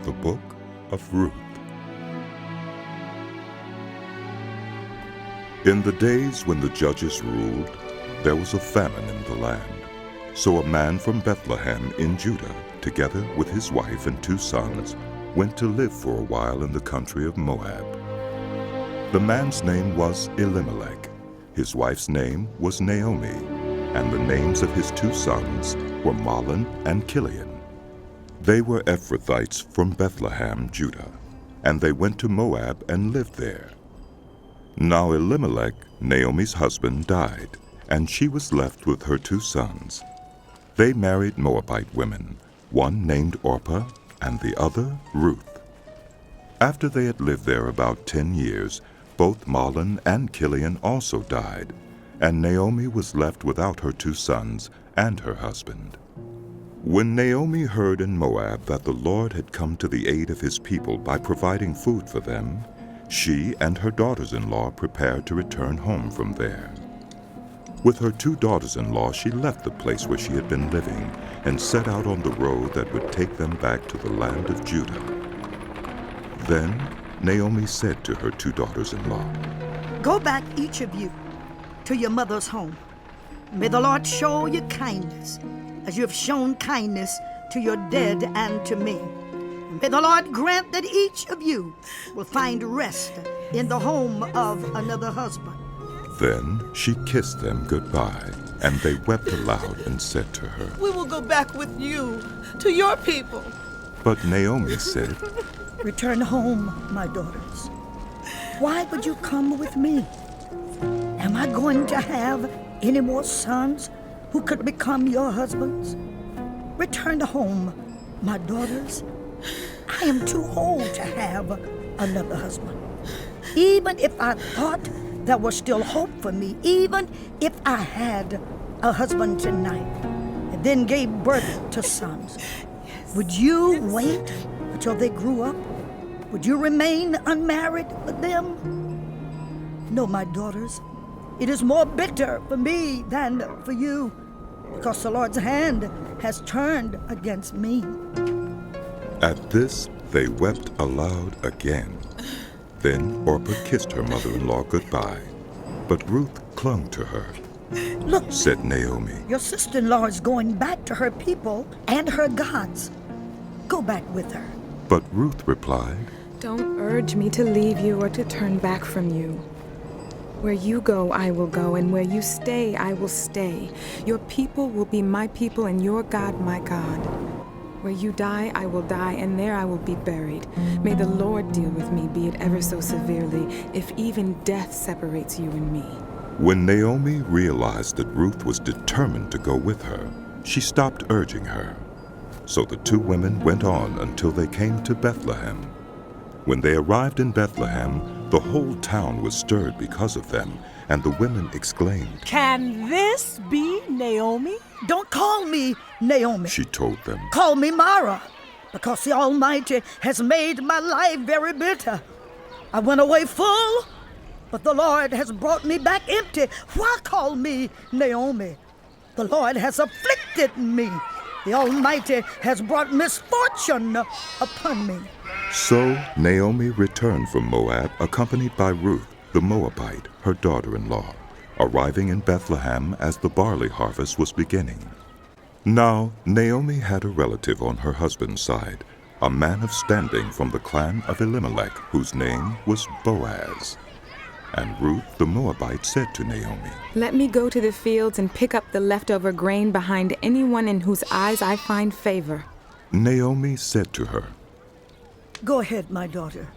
The Book of Ruth. In the days when the judges ruled, there was a famine in the land. So a man from Bethlehem in Judah, together with his wife and 2 sons, went to live for a while in the country of Moab. The man's name was Elimelech. His wife's name was Naomi, and the names of his 2 sons were Mahlon and Chilion. They were Ephrathites from Bethlehem, Judah, and they went to Moab and lived there. Now Elimelech, Naomi's husband, died, and she was left with her 2 sons. They married Moabite women, one named Orpah and the other Ruth. After they had lived there about 10 years, both Mahlon and Chilion also died, and Naomi was left without her 2 sons and her husband. When Naomi heard in Moab that the Lord had come to the aid of his people by providing food for them, she and her daughters-in-law prepared to return home from there. With her 2 daughters-in-law, she left the place where she had been living and set out on the road that would take them back to the land of Judah. Then Naomi said to her 2 daughters-in-law, "Go back, each of you, to your mother's home. May the Lord show you kindness, as you have shown kindness to your dead and to me. May the Lord grant that each of you will find rest in the home of another husband." Then she kissed them goodbye, and they wept aloud and said to her, "We will go back with you to your people." But Naomi said, "Return home, my daughters. Why would you come with me? Am I going to have any more sons who could become your husbands? Return home, my daughters. I am too old to have another husband. Even if I thought there was still hope for me, even if I had a husband tonight and then gave birth to sons, would you wait until they grew up? Would you remain unmarried with them? No, my daughters, it is more bitter for me than for you, because the Lord's hand has turned against me." At this they wept aloud again. Then Orpah kissed her mother-in-law goodbye, but Ruth clung to her. "Look," said Naomi, "your sister-in-law is going back to her people and her gods. Go back with her." But Ruth replied, "Don't urge me to leave you or to turn back from you. Where you go, I will go, and where you stay, I will stay. Your people will be my people, and your God, my God. Where you die, I will die, and there I will be buried. May the Lord deal with me, be it ever so severely, if even death separates you and me." When Naomi realized that Ruth was determined to go with her, she stopped urging her. So the 2 women went on until they came to Bethlehem. When they arrived in Bethlehem, the whole town was stirred because of them, and the women exclaimed, "Can this be Naomi?" "Don't call me Naomi," she told them. "Call me Mara, because the Almighty has made my life very bitter. I went away full, but the Lord has brought me back empty. Why call me Naomi? The Lord has afflicted me. The Almighty has brought misfortune upon me." So Naomi returned from Moab, accompanied by Ruth, the Moabite, her daughter-in-law, arriving in Bethlehem as the barley harvest was beginning. Now Naomi had a relative on her husband's side, a man of standing from the clan of Elimelech, whose name was Boaz. And Ruth the Moabite said to Naomi, "Let me go to the fields and pick up the leftover grain behind anyone in whose eyes I find favor." Naomi said to her, "Go ahead, my daughter."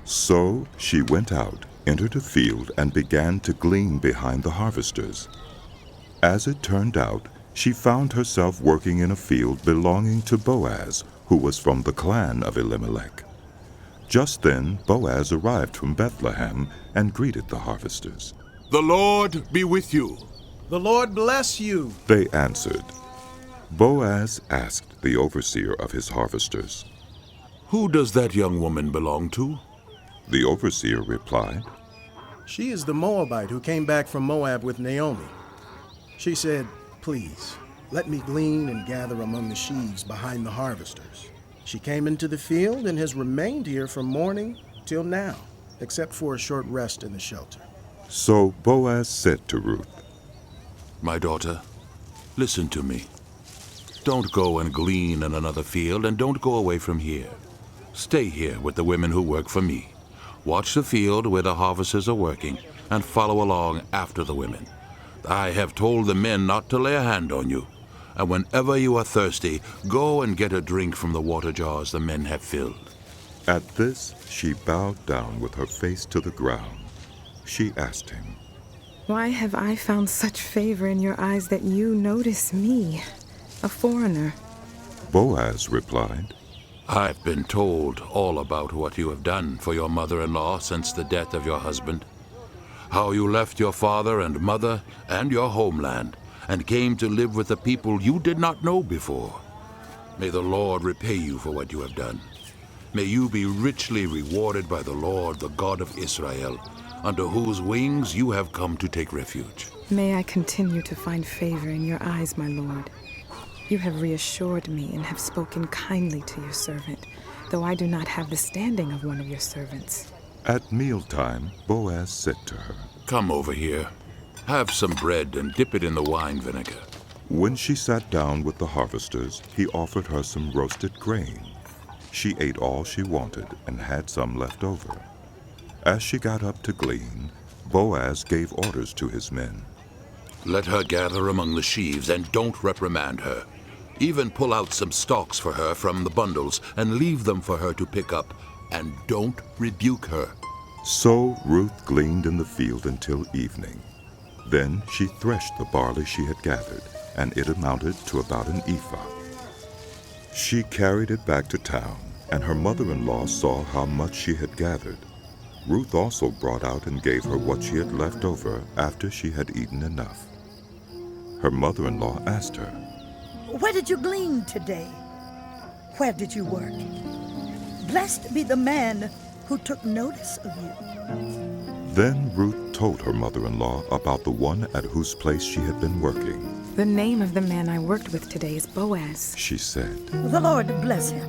So she went out, entered a field, and began to glean behind the harvesters. As it turned out, she found herself working in a field belonging to Boaz, who was from the clan of Elimelech. Just then Boaz arrived from Bethlehem and greeted the harvesters. "The Lord be with you." "The Lord bless you." They answered. Boaz asked the overseer of his harvesters, "Who does that young woman belong to?" The overseer replied, "She is the Moabite who came back from Moab with Naomi. She said, 'Please, let me glean and gather among the sheaves behind the harvesters.' She came into the field and has remained here from morning till now, except for a short rest in the shelter. So Boaz said to Ruth, My daughter, listen to me. Don't go and glean in another field, and don't go away from here. Stay here with the women who work for me. Watch the field where the harvesters are working, and follow along after the women. I have told the men not to lay a hand on you. And whenever you are thirsty, go and get a drink from the water jars the men have filled. At this, she bowed down with her face to the ground. She asked him, Why have I found such favor in your eyes that you notice me, a foreigner? Boaz replied, I've been told all about what you have done for your mother-in-law since the death of your husband. How you left your father and mother and your homeland and came to live with a people you did not know before. May the Lord repay you for what you have done. May you be richly rewarded by the Lord, the God of Israel, under whose wings you have come to take refuge. May I continue to find favor in your eyes, my lord. You have reassured me and have spoken kindly to your servant, though I do not have the standing of one of your servants. At mealtime, Boaz said to her, Come over here. Have some bread and dip it in the wine vinegar. When she sat down with the harvesters, he offered her some roasted grain. She ate all she wanted and had some left over. As she got up to glean, Boaz gave orders to his men. Let her gather among the sheaves and don't reprimand her. Even pull out some stalks for her from the bundles and leave them for her to pick up, and don't rebuke her. So Ruth gleaned in the field until evening. Then she threshed the barley she had gathered, and it amounted to about an ephah. She carried it back to town, and her mother-in-law saw how much she had gathered. Ruth also brought out and gave her what she had left over after she had eaten enough. Her mother-in-law asked her, Where did you glean today? Where did you work? Blessed be the man who took notice of you. Then Ruth told her mother-in-law about the one at whose place she had been working. The name of the man I worked with today is Boaz. She said. The Lord bless him.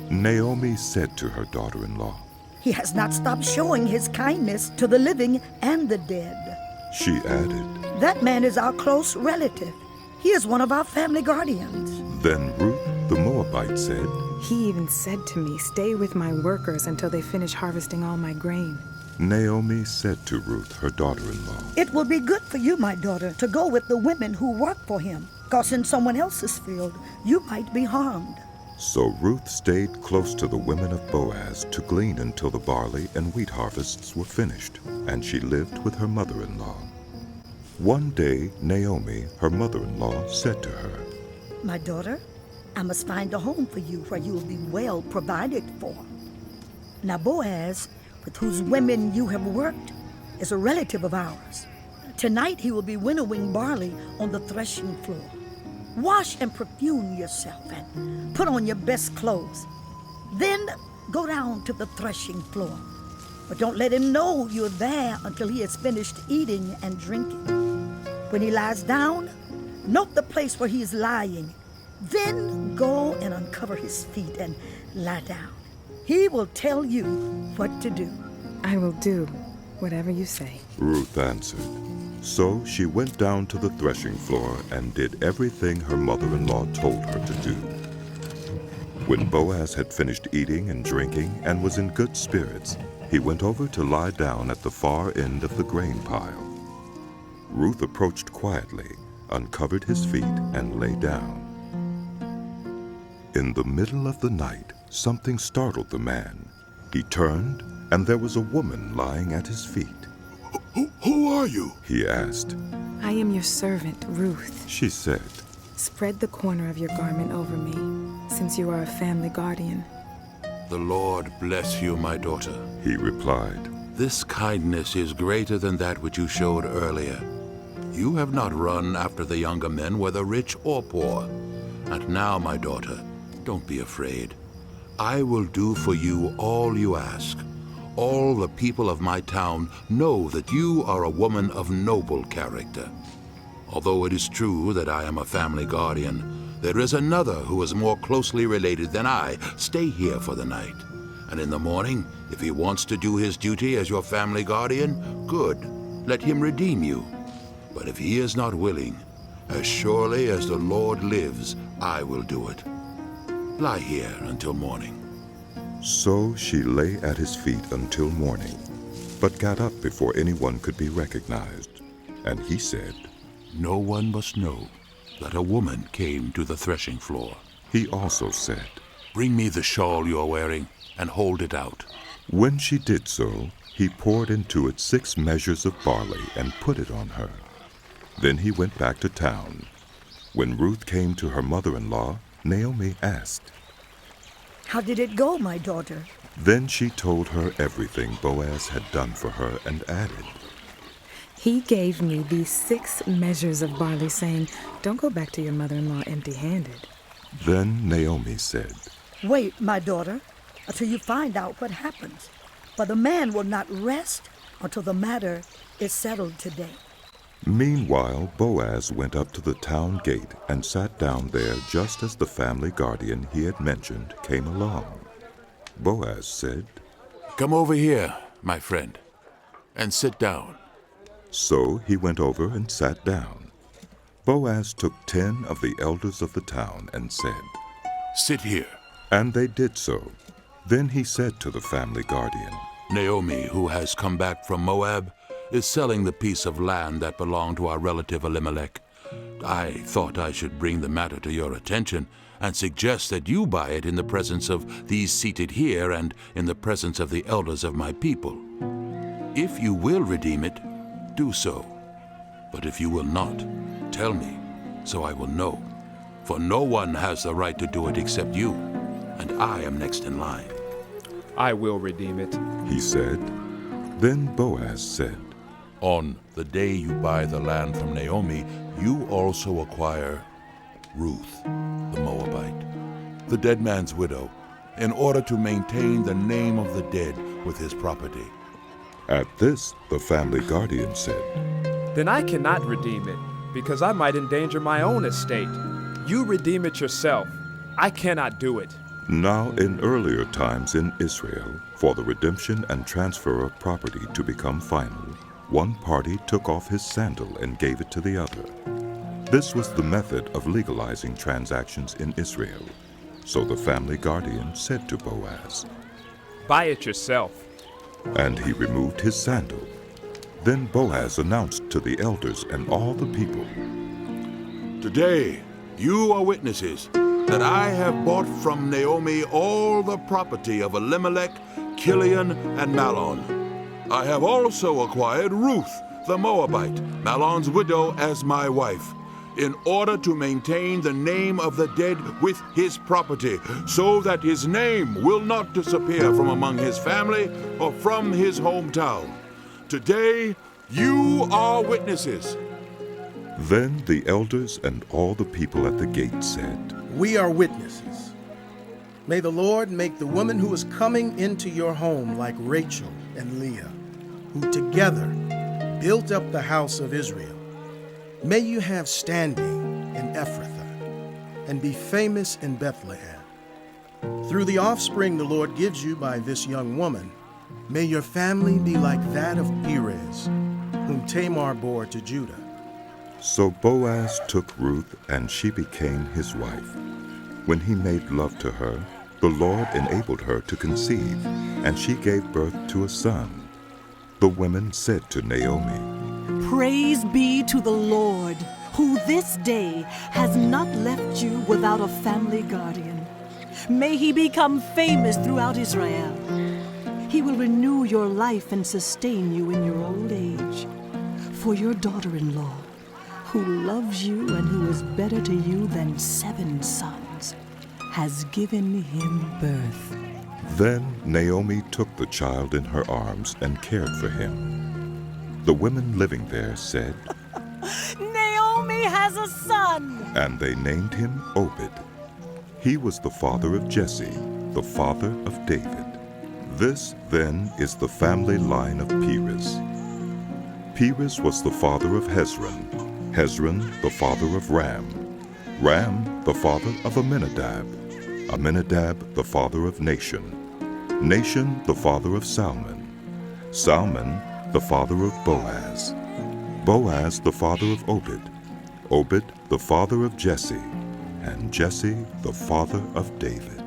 Naomi said to her daughter-in-law, He has not stopped showing his kindness to the living and the dead. She added. That man is our close relative. He is one of our family guardians. Then Ruth the Moabite said, He even said to me, Stay with my workers until they finish harvesting all my grain. Naomi said to Ruth, her daughter-in-law, It will be good for you, my daughter, to go with the women who work for him, because in someone else's field you might be harmed. So Ruth stayed close to the women of Boaz to glean until the barley and wheat harvests were finished, and she lived with her mother-in-law. One day Naomi, her mother-in-law, said to her, My daughter, I must find a home for you where you will be well provided for. Now Boaz, with whose women you have worked, is a relative of ours. Tonight he will be winnowing barley on the threshing floor. Wash and perfume yourself and put on your best clothes. Then go down to the threshing floor. But don't let him know you're there until he has finished eating and drinking. When he lies down, note the place where he is lying. Then go and uncover his feet and lie down. He will tell you what to do. I will do whatever you say. Ruth answered. So she went down to the threshing floor and did everything her mother-in-law told her to do. When Boaz had finished eating and drinking and was in good spirits, he went over to lie down at the far end of the grain pile. Ruth approached quietly, uncovered his feet, and lay down. In the middle of the night, something startled the man. He turned, and there was a woman lying at his feet. Who are you? He asked. I am your servant, Ruth. She said. Spread the corner of your garment over me, since you are a family guardian. The Lord bless you, my daughter. He replied. This kindness is greater than that which you showed earlier. You have not run after the younger men, whether rich or poor. And now, my daughter, don't be afraid. I will do for you all you ask. All the people of my town know that you are a woman of noble character. Although it is true that I am a family guardian, There is another who is more closely related than I. Stay here for the night. And in the morning, if he wants to do his duty as your family guardian, good. Let him redeem you. But if he is not willing, as surely as the Lord lives, I will do it. Lie here until morning." So she lay at his feet until morning, but got up before anyone could be recognized. And he said, "No one must know that a woman came to the threshing floor." He also said, "Bring me the shawl you are wearing and hold it out." When she did so, he poured into it 6 measures of barley and put it on her. Then he went back to town. When Ruth came to her mother-in-law, Naomi asked, How did it go, my daughter? Then she told her everything Boaz had done for her and added, He gave me these 6 measures of barley, saying, Don't go back to your mother-in-law empty-handed. Then Naomi said, Wait, my daughter, until you find out what happens. For the man will not rest until the matter is settled today. Meanwhile, Boaz went up to the town gate and sat down there just as the family guardian he had mentioned came along. Boaz said, "Come over here, my friend, and sit down." So he went over and sat down. Boaz took 10 of the elders of the town and said, "Sit here." And they did so. Then he said to the family guardian, Naomi, who has come back from Moab, is selling the piece of land that belonged to our relative Elimelech. I thought I should bring the matter to your attention and suggest that you buy it in the presence of these seated here and in the presence of the elders of my people. If you will redeem it, do so. But if you will not, tell me, so I will know. For no one has the right to do it except you, and I am next in line." "I will redeem it," he said. Then Boaz said, On the day you buy the land from Naomi, you also acquire Ruth, the Moabite, the dead man's widow, in order to maintain the name of the dead with his property. At this, the family guardian said, "Then I cannot redeem it, because I might endanger my own estate. You redeem it yourself. I cannot do it." Now in earlier times in Israel, for the redemption and transfer of property to become final, one party took off his sandal and gave it to the other. This was the method of legalizing transactions in Israel. So the family guardian said to Boaz, "Buy it yourself." and he removed his sandal. Then Boaz announced to the elders and all the people, Today, you are witnesses that I have bought from Naomi all the property of Elimelech, Kilion, and Mahlon. I have also acquired Ruth, the Moabite, Mahlon's widow, as my wife, in order to maintain the name of the dead with his property, so that his name will not disappear from among his family or from his hometown. Today, you are witnesses." Then the elders and all the people at the gate said, We are witnesses. May the Lord make the woman who is coming into your home like Rachel and Leah, who together built up the house of Israel. May you have standing in Ephrathah and be famous in Bethlehem. Through the offspring the Lord gives you by this young woman, may your family be like that of Perez, whom Tamar bore to Judah. So Boaz took Ruth, and she became his wife. When he made love to her, the Lord enabled her to conceive, and she gave birth to a son. The women said to Naomi, Praise be to the Lord, who this day has not left you without a family guardian. May he become famous throughout Israel. He will renew your life and sustain you in your old age. For your daughter-in-law, who loves you and who is better to you than 7 sons, has given him birth. Then Naomi took the child in her arms and cared for him. The women living there said, Naomi has a son! and they named him Obed. He was the father of Jesse, the father of David. This, then, is the family line of Perez. Perez was the father of Hezron, Hezron the father of Ram, Ram, the father of Amminadab. Amminadab, the father of Nahshon. Nahshon, the father of Salmon. Salmon, the father of Boaz. Boaz, the father of Obed. Obed, the father of Jesse. And Jesse, the father of David.